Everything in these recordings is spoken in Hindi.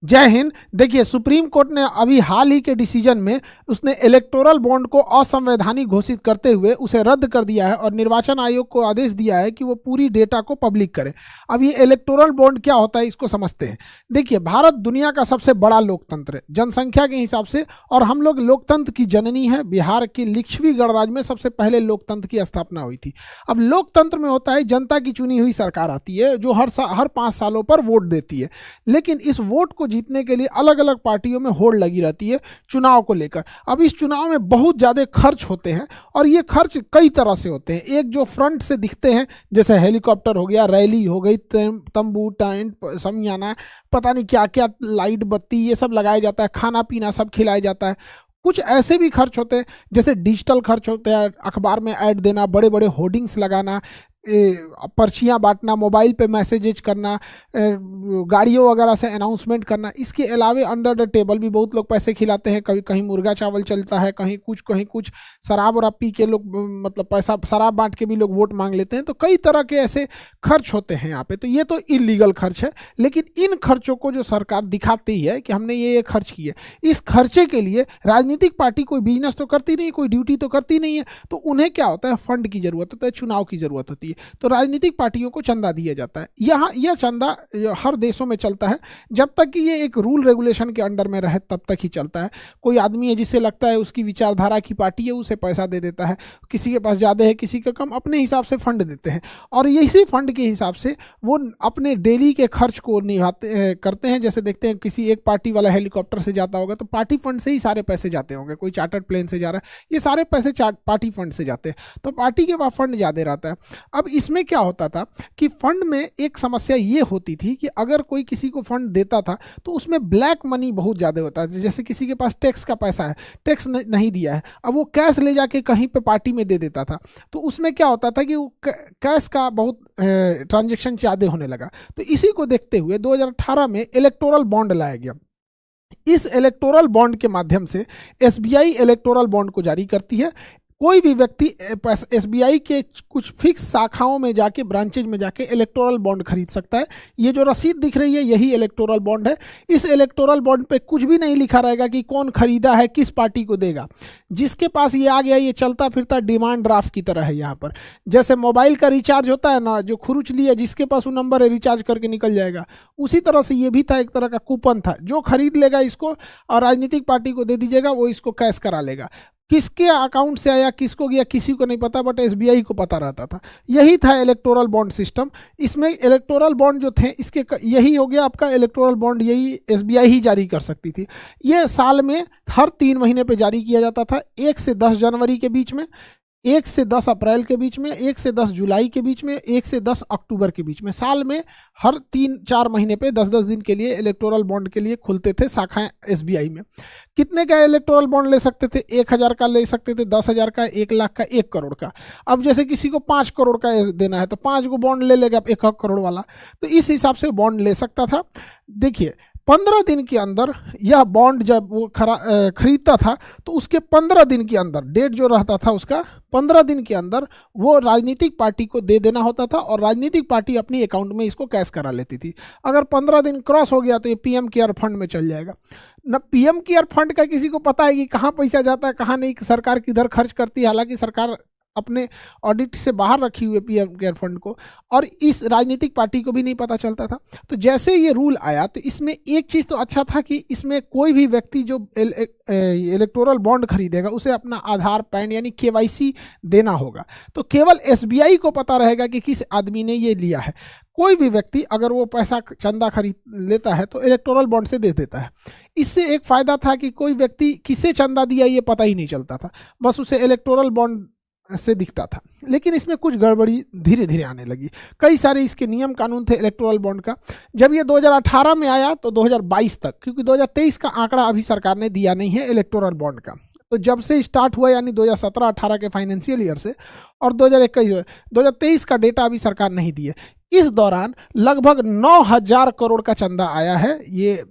जय हिंद। देखिए, सुप्रीम कोर्ट ने अभी हाल ही के डिसीजन में उसने इलेक्टोरल बॉन्ड को असंवैधानिक घोषित करते हुए उसे रद्द कर दिया है और निर्वाचन आयोग को आदेश दिया है कि वो पूरी डेटा को पब्लिक करे। अब ये इलेक्टोरल बॉन्ड क्या होता है इसको समझते हैं। देखिए, भारत दुनिया का सबसे बड़ा लोकतंत्र है जनसंख्या के हिसाब से, और हम लोग लोकतंत्र की जननी है। बिहार की लिच्छवी गणराज्य में सबसे पहले लोकतंत्र की स्थापना हुई थी। अब लोकतंत्र में होता है जनता की चुनी हुई सरकार आती है जो हर 5 सालों पर वोट देती है, लेकिन इस वोट को जीतने के लिए अलग अलग पार्टियों में होड़ लगी रहती है चुनाव को लेकर। अब इस चुनाव में बहुत ज़्यादा खर्च होते हैं और ये खर्च कई तरह से होते हैं। एक जो फ्रंट से दिखते हैं, जैसे हेलीकॉप्टर हो गया, रैली हो गई, तंबू, टेंट, समियाना, पता नहीं क्या क्या, लाइट बत्ती, ये सब लगाया जाता है, खाना पीना सब खिलाया जाता है। कुछ ऐसे भी खर्च होते हैं जैसे डिजिटल खर्च होते हैं, अखबार में ऐड देना, बड़े बड़े होर्डिंग्स लगाना, पर्चियाँ बांटना, मोबाइल पे मैसेजेज करना, गाड़ियों वगैरह से अनाउंसमेंट करना। इसके अलावे अंडर द टेबल भी बहुत लोग पैसे खिलाते हैं। कभी कहीं मुर्गा चावल चलता है, कहीं कुछ शराब और पी के लोग, मतलब पैसा शराब बांट के भी लोग वोट मांग लेते हैं। तो कई तरह के ऐसे खर्च होते हैं यहाँ पे। तो ये तो इलीगल खर्च है, लेकिन इन खर्चों को जो सरकार दिखाती है कि हमने ये खर्च किया, इस खर्चे के लिए राजनीतिक पार्टी कोई बिजनेस तो करती नहीं, कोई ड्यूटी तो करती नहीं है। तो उन्हें क्या होता है, फंड की जरूरत होता है, चुनाव की जरूरत होती है। तो राजनीतिक पार्टियों को चंदा दिया जाता है। यहाँ यह चंदा हर देशों में चलता है, जब तक कि ये एक रूल रेगुलेशन के अंडर में रहे तब तक ही चलता है। कोई आदमी है जिससे लगता है उसकी विचारधारा की पार्टी है, उसे पैसा दे देता है, किसी के पास ज़्यादा है किसी का कम, अपने हिसाब से फंड देते हैं और इसी फंड के हिसाब से वो अपने डेली के खर्च को निभाते करते हैं। जैसे देखते हैं किसी एक पार्टी वाला हेलीकॉप्टर से जाता होगा तो पार्टी फंड से ही सारे पैसे जाते होंगे, कोई चार्टर्ड प्लेन से जा रहा है, ये सारे पैसे पार्टी फंड से जाते हैं। तो पार्टी के पास फंड ज़्यादा रहता है। अब इसमें क्या होता था कि फंड में एक समस्या ये होती थी कि अगर कोई किसी को फंड देता था तो उसमें ब्लैक मनी बहुत ज़्यादा होता है। जैसे किसी के पास टैक्स का पैसा है, टैक्स नहीं दिया है, अब वो कैश ले जाके कहीं पे पार्टी में दे देता था, तो उसमें क्या होता था कि वो कैश का बहुत ट्रांजैक्शन ज़्यादा होने लगा। तो इसी को देखते हुए 2018 में इलेक्टोरल बॉन्ड लाया गया। इस इलेक्टोरल बॉन्ड के माध्यम से एसबीआई इलेक्टोरल बॉन्ड को जारी करती है। कोई भी व्यक्ति एसबीआई के कुछ फिक्स शाखाओं में जाके, ब्रांचेज में जाके इलेक्टोरल बॉन्ड खरीद सकता है। ये जो रसीद दिख रही है यही इलेक्टोरल बॉन्ड है। इस इलेक्टोरल बॉन्ड पे कुछ भी नहीं लिखा रहेगा कि कौन खरीदा है, किस पार्टी को देगा। जिसके पास ये आ गया, ये चलता फिरता डिमांड ड्राफ्ट की तरह है। यहाँ पर जैसे मोबाइल का रिचार्ज होता है ना, जो खुरुच लिया जिसके पास वो नंबर है, रिचार्ज करके निकल जाएगा, उसी तरह से ये भी था, एक तरह का कूपन था। जो खरीद लेगा इसको और राजनीतिक पार्टी को दे दीजिएगा, वो इसको कैश करा लेगा। किसके अकाउंट से आया, किसको गया, किसी को नहीं पता, बट एसबीआई को पता रहता था। यही था इलेक्टोरल बॉन्ड सिस्टम। इसमें इलेक्टोरल बॉन्ड जो थे, इसके यही हो गया आपका इलेक्टोरल बॉन्ड, यही एसबीआई ही जारी कर सकती थी। ये साल में हर 3 महीने पे जारी किया जाता था। 1 से 10 जनवरी के बीच में, 1 से 10 अप्रैल के बीच में, 1 से 10 जुलाई के बीच में, 1 से 10 अक्टूबर के बीच में। साल में हर 3-4 महीने पे 10-10 दिन के लिए इलेक्टोरल बॉन्ड के लिए खुलते थे शाखाएं एसबीआई में। कितने का इलेक्टोरल बॉन्ड ले सकते थे? 1000 का ले सकते थे, 10,000 का, 1 लाख का, 1 करोड़ का। अब जैसे किसी को 5 करोड़ का देना है तो 5 को बॉन्ड ले लेगा 1 करोड़ वाला, तो इस हिसाब से बॉन्ड ले सकता था। देखिए, 15 दिन के अंदर यह बॉन्ड जब वो खरीदता था तो उसके 15 दिन के अंदर, डेट जो रहता था उसका 15 दिन के अंदर, वो राजनीतिक पार्टी को दे देना होता था और राजनीतिक पार्टी अपनी अकाउंट में इसको कैश करा लेती थी। अगर 15 दिन क्रॉस हो गया तो ये पीएम केयर फंड में चल जाएगा। न पीएम केयर फंड का किसी को पता है कि कहाँ पैसा जाता है, कहाँ नहीं, सरकार किधर खर्च करती है। हालांकि सरकार अपने ऑडिट से बाहर रखी हुई पीएम केयर फंड को, और इस राजनीतिक पार्टी को भी नहीं पता चलता था। तो जैसे ये रूल आया तो इसमें एक चीज़ तो अच्छा था कि इसमें कोई भी व्यक्ति जो इलेक्टोरल बॉन्ड खरीदेगा उसे अपना आधार, पैन यानी केवाईसी देना होगा। तो केवल एसबीआई को पता रहेगा कि किस आदमी ने ये लिया है। कोई भी व्यक्ति अगर वो पैसा चंदा खरीद लेता है तो इलेक्टोरल बॉन्ड से दे देता है। इससे एक फ़ायदा था कि कोई व्यक्ति किसे चंदा दिया ये पता ही नहीं चलता था, बस उसे इलेक्टोरल बॉन्ड से दिखता था। लेकिन इसमें कुछ गड़बड़ी धीरे धीरे आने लगी। कई सारे इसके नियम कानून थे इलेक्टोरल बॉन्ड का। जब ये 2018 में आया तो 2022 तक, क्योंकि 2023 का आंकड़ा अभी सरकार ने दिया नहीं है इलेक्टोरल बॉन्ड का, तो जब से स्टार्ट हुआ यानी 2017-18 के फाइनेंशियल ईयर से, और 2021 2023 का डेटा अभी सरकार नहीं दी है। इस दौरान लगभग 9,000 करोड़ का चंदा आया है। ये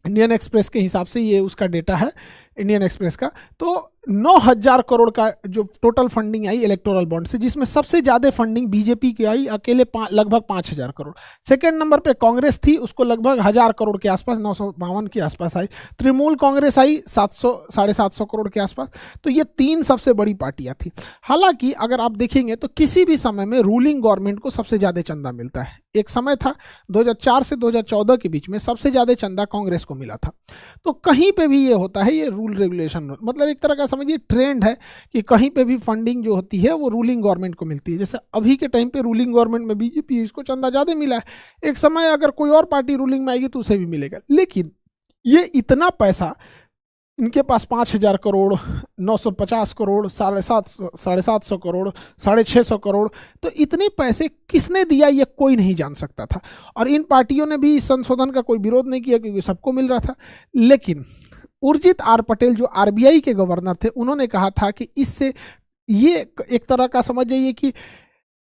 इंडियन एक्सप्रेस के हिसाब से ये उसका डेटा है, इंडियन एक्सप्रेस का। तो 9,000 करोड़ का जो टोटल फंडिंग आई इलेक्टोरल बॉन्ड से, जिसमें सबसे ज्यादा फंडिंग बीजेपी की आई, अकेले लगभग 5,000 करोड़। सेकंड नंबर पे कांग्रेस थी, उसको लगभग 1,000 करोड़ के आसपास, 952 के आसपास आई। तृणमूल कांग्रेस आई 700-750 करोड़ के आसपास। तो ये तीन सबसे बड़ी पार्टियां थी। हालांकि अगर आप देखेंगे तो किसी भी समय में रूलिंग गवर्नमेंट को सबसे ज्यादा चंदा मिलता है। एक समय था 2004 से 2014 के बीच में सबसे ज्यादा चंदा कांग्रेस को मिला था। तो कहीं पे भी ये होता है, ये रूल रेगुलेशन, मतलब एक तरह का समझिए ट्रेंड है कि कहीं पे भी फंडिंग जो होती है वो रूलिंग गवर्नमेंट को मिलती है। जैसे अभी के टाइम पे रूलिंग गवर्नमेंट में बीजेपी, इसको चंदा ज्यादा मिला है। एक समय अगर कोई और पार्टी रूलिंग में आएगी तो उसे भी मिलेगा। लेकिन ये इतना पैसा इनके पास 5,000 करोड़, 950 करोड़, 750 करोड़, 650 करोड़, तो इतने पैसे किसने दिया ये कोई नहीं जान सकता था। और इन पार्टियों ने भी इस संशोधन का कोई विरोध नहीं किया क्योंकि सबको मिल रहा था। लेकिन उर्जित आर पटेल जो आरबीआई के गवर्नर थे, उन्होंने कहा था कि इससे ये एक तरह का समझ जाइए कि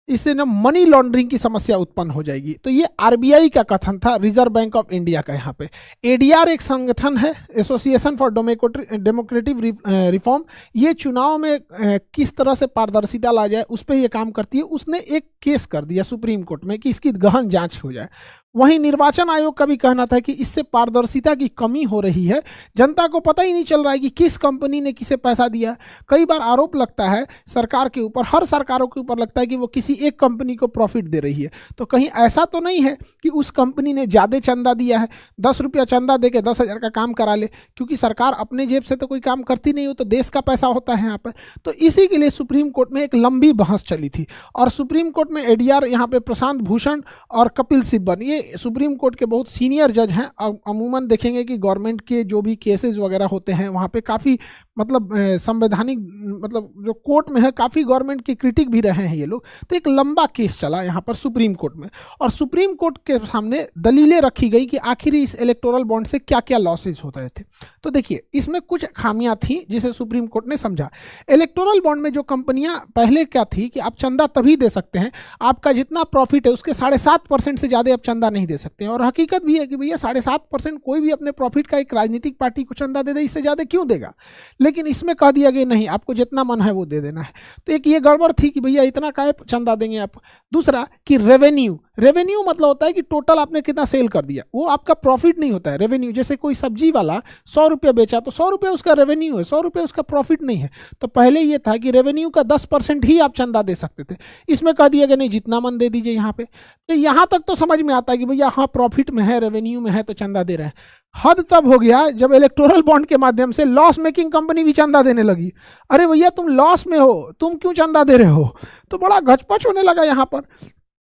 इससे ना मनी लॉन्ड्रिंग की समस्या उत्पन्न हो जाएगी। तो ये आरबीआई का कथन था, रिजर्व बैंक ऑफ इंडिया का। यहाँ पे एडीआर एक संगठन है, एसोसिएशन फॉर डेमोक्रेटिक रिफॉर्म। ये चुनाव में किस तरह से पारदर्शिता ला जाए उस पर यह काम करती है। उसने एक केस कर दिया सुप्रीम कोर्ट में कि इसकी गहन जांच हो जाए। वहीं निर्वाचन आयोग का भी कहना था कि इससे पारदर्शिता की कमी हो रही है, जनता को पता ही नहीं चल रहा है कि किस कंपनी ने किसे पैसा दिया। कई बार आरोप लगता है सरकार के ऊपर, हर सरकारों के ऊपर लगता है कि वो किसी एक कंपनी को प्रॉफिट दे रही है। तो कहीं ऐसा तो नहीं है कि उस कंपनी ने ज़्यादा चंदा दिया है, 10 रुपया चंदा दे के 10,000 का काम करा ले, क्योंकि सरकार अपने जेब से तो कोई काम करती नहीं हो, तो देश का पैसा होता है यहाँ पर। तो इसी के लिए सुप्रीम कोर्ट में एक लंबी बहस चली थी। और सुप्रीम कोर्ट में एडीआर यहाँ पे प्रशांत भूषण और कपिल सिब्बल, ये सुप्रीम कोर्ट के बहुत सीनियर जज हैं। अमूमन देखेंगे कि गवर्नमेंट के जो भी केसेस वगैरह होते हैं वहाँ पे काफ़ी मतलब संवैधानिक, मतलब जो कोर्ट में है काफ़ी गवर्नमेंट के क्रिटिक भी रहे हैं ये लोग। तो एक लंबा केस चला यहाँ पर सुप्रीम कोर्ट में, और सुप्रीम कोर्ट के सामने दलीलें रखी गई कि आखिर इस इलेक्टोरल बॉन्ड से क्या क्या लॉसेज होते थे। तो देखिए, इसमें कुछ खामियां थी जिसे सुप्रीम कोर्ट ने समझा। इलेक्टोरल बॉन्ड में जो कंपनियां पहले क्या थी कि आप चंदा तभी दे सकते हैं, आपका जितना प्रॉफिट है उसके 7.5% से ज़्यादा आप चंदा नहीं दे सकते हैं। और हकीकत भी है कि भैया 7.5% कोई भी अपने प्रॉफिट का एक राजनीतिक पार्टी को चंदा दे दे, इससे ज़्यादा क्यों देगा। लेकिन इसमें कह दिया गया नहीं, आपको जितना मन है वो दे देना है। तो एक ये गड़बड़ थी कि भैया इतना काहे चंदा देंगे आप। दूसरा कि रेवेन्यू मतलब होता है कि टोटल आपने कितना सेल कर दिया, वो आपका प्रॉफिट नहीं होता है। रेवेन्यू जैसे कोई सब्जी वाला 100 रुपये बेचा तो 100 रुपये उसका रेवेन्यू है, 100 रुपये उसका प्रॉफिट नहीं है। तो पहले ये था कि रेवेन्यू का 10% ही आप चंदा दे सकते थे, इसमें कह दिया गया नहीं जितना मन दे दीजिए यहाँ पे। तो यहाँ तक तो समझ में आता है कि भैया हाँ प्रॉफिट में है, रेवेन्यू में है तो चंदा दे रहे हैं। हद तब हो गया जब इलेक्टोरल बॉन्ड के माध्यम से लॉस मेकिंग कंपनी भी चंदा देने लगी। अरे भैया तुम लॉस में हो, तुम क्यों चंदा दे रहे हो। तो बड़ा गचपच होने लगा यहाँ पर।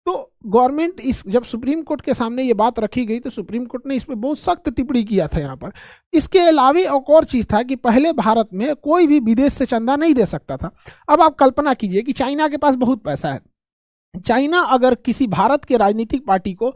तो गवर्नमेंट इस जब सुप्रीम कोर्ट के सामने ये बात रखी गई तो सुप्रीम कोर्ट ने इस पर बहुत सख्त टिप्पणी किया था यहाँ पर। इसके अलावा एक और चीज़ था कि पहले भारत में कोई भी विदेश से चंदा नहीं दे सकता था। अब आप कल्पना कीजिए कि चाइना के पास बहुत पैसा है, चाइना अगर किसी भारत के राजनीतिक पार्टी को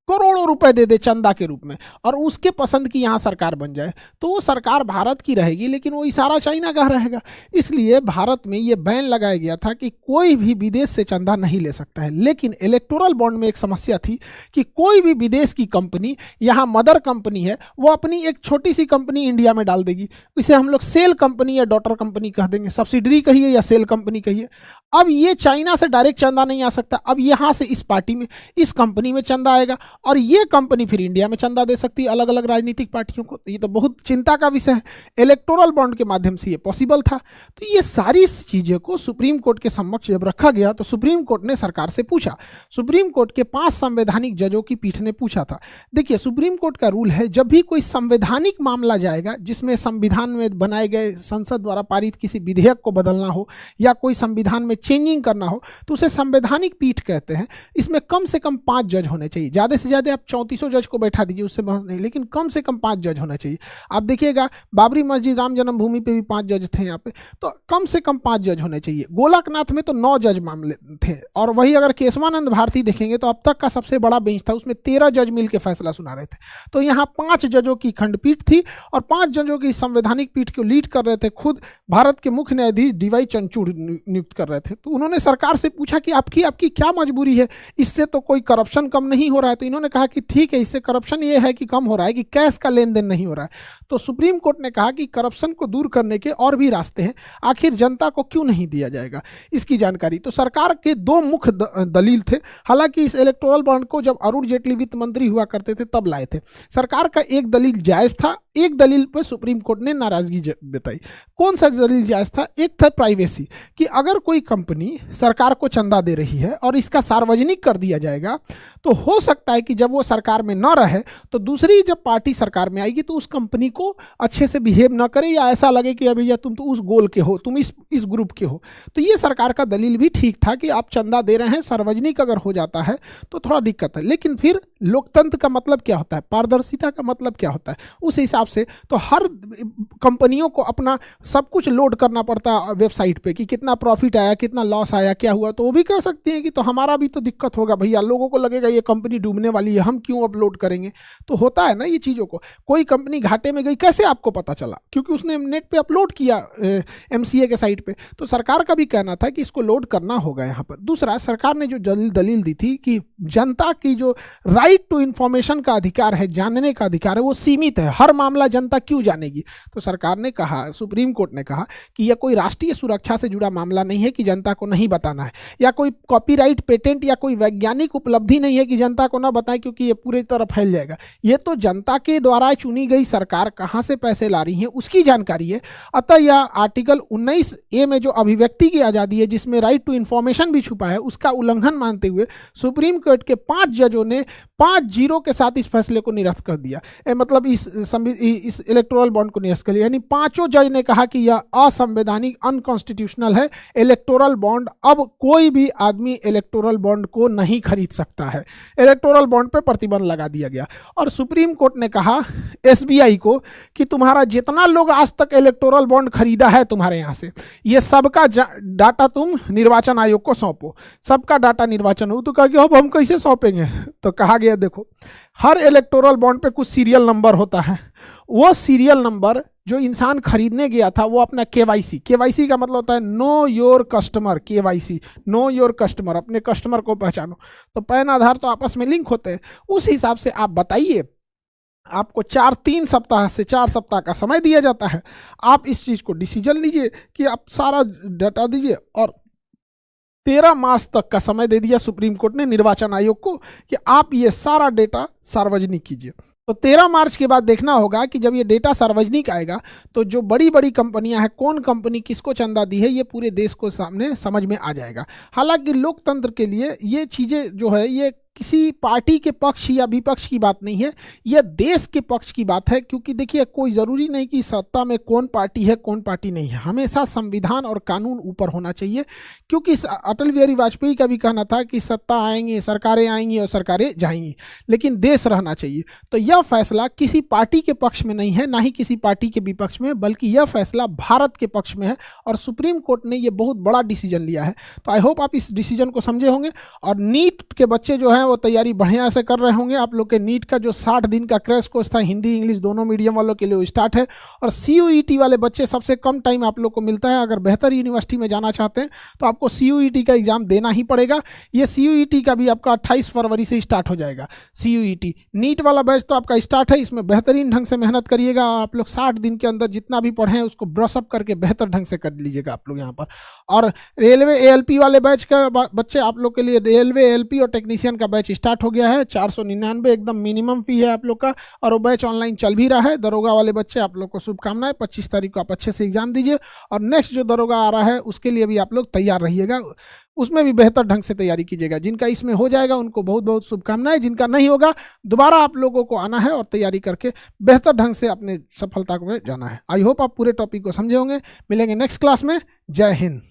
करोड़ों रुपए दे दे चंदा के रूप में और उसके पसंद की यहाँ सरकार बन जाए, तो वो सरकार भारत की रहेगी लेकिन वो इशारा चाइना का रहेगा। इसलिए भारत में ये बैन लगाया गया था कि कोई भी विदेश से चंदा नहीं ले सकता है। लेकिन इलेक्टोरल बॉन्ड में एक समस्या थी कि कोई भी विदेश की कंपनी, यहाँ मदर कंपनी है, वो अपनी एक छोटी सी कंपनी इंडिया में डाल देगी। इसे हम लोग सेल कंपनी या डॉटर कंपनी कह देंगे, सब्सिडरी कहिए या सेल कंपनी कहिए। अब ये चाइना से डायरेक्ट चंदा नहीं आ सकता, अब यहाँ से इस पार्टी में, इस कंपनी में चंदा आएगा और ये कंपनी फिर इंडिया में चंदा दे सकती है अलग अलग राजनीतिक पार्टियों को। तो ये तो बहुत चिंता का विषय है। इलेक्टोरल बॉन्ड के माध्यम से ये पॉसिबल था। तो ये सारी चीज़ों को सुप्रीम कोर्ट के समक्ष जब रखा गया तो सुप्रीम कोर्ट ने सरकार से पूछा। सुप्रीम कोर्ट के 5 संवैधानिक जजों की पीठ ने पूछा था। देखिए, सुप्रीम कोर्ट का रूल है, जब भी कोई संवैधानिक मामला जाएगा जिसमें संविधान में बनाए गए, संसद द्वारा पारित किसी विधेयक को बदलना हो या कोई संविधान में चेंजिंग करना हो, तो उसे संवैधानिक पीठ कहते हैं। इसमें कम से कम 5 जज होने चाहिए। ज़्यादा से ज़्यादा आप 3400 जज को बैठा दीजिए, उससे बहस नहीं, लेकिन कम से कम 5 जज होना चाहिए। आप देखिएगा बाबरी मस्जिद, राम जन्मभूमि पे भी 5 जज थे यहाँ पे, तो कम से कम 5 जज होने चाहिए। गोलकनाथ में तो 9 जज मामले थे। और वही अगर केशवानंद भारती देखेंगे तो अब तक का सबसे बड़ा बेंच था, उसमें 13 जज मिल के फैसला सुना रहे थे। तो यहाँ 5 जजों की खंडपीठ थी और 5 जजों की संवैधानिक पीठ को लीड कर रहे थे खुद भारत के मुख्य न्यायाधीश डीवाई चंद्रचूड़ नियुक्त कर रहे थे। तो उन्होंने सरकार से पूछा कि आपकी क्या मजबूरी है, इससे तो कोई करप्शन कम नहीं हो रहा है। तो इन्होंने कहा कि ठीक है, इससे करप्शन ये है कि कम हो रहा है कि कैश का लेन देन नहीं हो रहा है। तो सुप्रीम कोर्ट ने कहा कि करप्शन को दूर करने के और भी रास्ते हैं, आखिर जनता को क्यों नहीं दिया जाएगा इसकी जानकारी। तो सरकार के दो मुख्य दलील थे। हालांकि इस इलेक्टोरल बॉन्ड को जब अरुण जेटली वित्त मंत्री हुआ करते थे तब लाए थे। सरकार का एक दलील जायज था, एक दलील पर सुप्रीम कोर्ट ने नाराजगी बताई। कौन सा दलील जायज था? एक था प्राइवेसी, कि अगर कोई कंपनी सरकार को चंदा दे रही है और इसका सार्वजनिक कर दिया जाएगा तो हो सकता है कि जब वो सरकार में न रहे तो दूसरी जब पार्टी सरकार में आएगी तो उस कंपनी को अच्छे से बिहेव न करे, या ऐसा लगे कि भैया तुम तो उस गोल के हो, तुम इस ग्रुप के हो। तो ये सरकार का दलील भी ठीक था कि आप चंदा दे रहे हैं, सार्वजनिक अगर हो जाता है तो थोड़ा दिक्कत है। लेकिन फिर लोकतंत्र का मतलब क्या होता है, पारदर्शिता का मतलब क्या होता है, उस हिसाब से तो हर कंपनियों को अपना सब कुछ लोड करना पड़ता है वेबसाइट पे कि कितना प्रॉफिट आया, कितना लॉस आया, क्या हुआ। तो वो भी कह सकती हैं कि तो हमारा भी तो दिक्कत होगा भैया, लोगों को लगेगा ये कंपनी डूबने वाली है, हम क्यों अपलोड करेंगे। तो होता है ना ये चीज़ों को। कोई कंपनी घाटे में गई, कैसे आपको पता चला? क्योंकि उसने नेट पे अपलोड किया MCA के साइट पे। तो सरकार का भी कहना था कि इसको लोड करना होगा यहाँ पर। दूसरा, सरकार ने जो दलील दी थी कि जनता की जो राइट टू इंफॉर्मेशन का अधिकार है, जानने का अधिकार है, वो सीमित है, हर मामला जनता क्यों जानेगी। तो सरकार ने कहा, सुप्रीम कोर्ट ने कहा कि यह कोई राष्ट्रीय सुरक्षा से जुड़ा मामला नहीं है कि जनता को नहीं बताना है, या कोई कॉपीराइट पेटेंट या कोई वैज्ञानिक उपलब्धि नहीं है कि जनता को ना बताएं क्योंकि ये पूरी तरह फैल जाएगा। ये तो जनता के द्वारा चुनी गई सरकार कहां से पैसे ला रही है उसकी जानकारी है। अतः यह आर्टिकल 19A में जो अभिव्यक्ति की आज़ादी है, जिसमें राइट टू इंफॉर्मेशन भी छुपा है, उसका उल्लंघन मानते हुए सुप्रीम कोर्ट के 5 जजों ने 5-0 के साथ इस फैसले को निरस्त कर दिया। मतलब इस इलेक्टोरल बॉन्ड को निरस्त कर दिया। यानी 5 जज ने कहा कि यह असंवैधानिक, अनकॉन्स्टिट्यूशनल है। इलेक्टोरल बॉन्ड, अब कोई भी आदमी इलेक्टोरल बॉन्ड को नहीं खरीद सकता है। इलेक्टोरल बॉन्ड पे प्रतिबंध लगा दिया गया। और सुप्रीम कोर्ट ने कहा SBI को कि तुम्हारा जितना लोग आज तक इलेक्टोरल बॉन्ड खरीदा है तुम्हारे यहाँ से, ये सबका डाटा तुम निर्वाचन आयोग को सौंपो। सबका डाटा निर्वाचन हो। तो कहा कि अब हम कैसे सौंपेंगे? तो कहा गया देखो, हर इलेक्टोरल बॉन्ड पे कुछ सीरियल नंबर होता है। वो सीरियल नंबर जो इंसान खरीदने गया था वो अपना KYC का मतलब होता है know your customer. KYC, know your customer, अपने कस्टमर को पहचानो। तो पैन आधार तो आपस में लिंक होते हैं। उस हिसाब से आप बताइए, आपको 3 सप्ताह से 4 सप्ताह का समय दिया जाता है। आप इस चीज़ को डिसीजन लीजिए कि आप सारा डाटा दीजिए। और 13 मार्च तक का समय दे दिया सुप्रीम कोर्ट ने निर्वाचन आयोग को कि आप ये सारा डेटा सार्वजनिक कीजिए। तो 13 मार्च के बाद देखना होगा कि जब ये डेटा सार्वजनिक आएगा तो जो बड़ी बड़ी कंपनियां हैं, कौन कंपनी किसको चंदा दी है, ये पूरे देश को सामने समझ में आ जाएगा। हालांकि लोकतंत्र के लिए ये चीज़ें जो है, ये किसी पार्टी के पक्ष या विपक्ष की बात नहीं है, यह देश के पक्ष की बात है। क्योंकि देखिए, कोई ज़रूरी नहीं कि सत्ता में कौन पार्टी है कौन पार्टी नहीं है। हमेशा संविधान और कानून ऊपर होना चाहिए। क्योंकि अटल बिहारी वाजपेयी का भी कहना था कि सत्ता आएंगे, सरकारें आएंगी और सरकारें जाएंगी, लेकिन देश रहना चाहिए। तो यह फैसला किसी पार्टी के पक्ष में नहीं है, ना ही किसी पार्टी के विपक्ष में, बल्कि यह फैसला भारत के पक्ष में है। और सुप्रीम कोर्ट ने यह बहुत बड़ा डिसीजन लिया है। तो आई होप आप इस डिसीजन को समझे होंगे। और नीट के बच्चे जो हैं वो तैयारी बढ़िया से कर रहे होंगे। आप लोग के नीट का जो 60 दिन का क्रैश कोर्स था, हिंदी इंग्लिश दोनों मीडियम वालों के लिए वो स्टार्ट है। और CUET वाले बच्चे, सबसे कम टाइम आप लोग को मिलता है। अगर बेहतर यूनिवर्सिटी में जाना चाहते हैं तो आपको CUET का एग्जाम देना ही पड़ेगा। ये CUET का भी आपका 28 फरवरी से स्टार्ट हो जाएगा। CUET नीट वाला बैच तो आपका स्टार्ट है। इसमें बेहतरीन ढंग से मेहनत करिएगा। आप लोग 60 दिन के अंदर जितना भी पढ़े हैं उसको ब्रशअप करके बेहतर ढंग से कर लीजिएगा आप लोग यहाँ पर। और रेलवे ALP वाले बैच का बच्चे, आप लोग के लिए रेलवे ALP और टेक्नीशियन का बैच स्टार्ट हो गया है। 499 एकदम मिनिमम फी है आप लोग का। और वो बैच ऑनलाइन चल भी रहा है। दरोगा वाले बच्चे, आप लोग को शुभकामनाएं। 25 तारीख को आप अच्छे से एग्जाम दीजिए। और नेक्स्ट जो दरोगा आ रहा है उसके लिए भी आप लोग तैयार रहिएगा, उसमें भी बेहतर ढंग से तैयारी कीजिएगा। जिनका इसमें हो जाएगा उनको बहुत बहुत शुभकामनाएं। जिनका नहीं होगा, दोबारा आप लोगों को आना है और तैयारी करके बेहतर ढंग से अपने सफलता को जाना है। आई होप आप पूरे टॉपिक को समझे होंगे। मिलेंगे नेक्स्ट क्लास में। जय हिंद।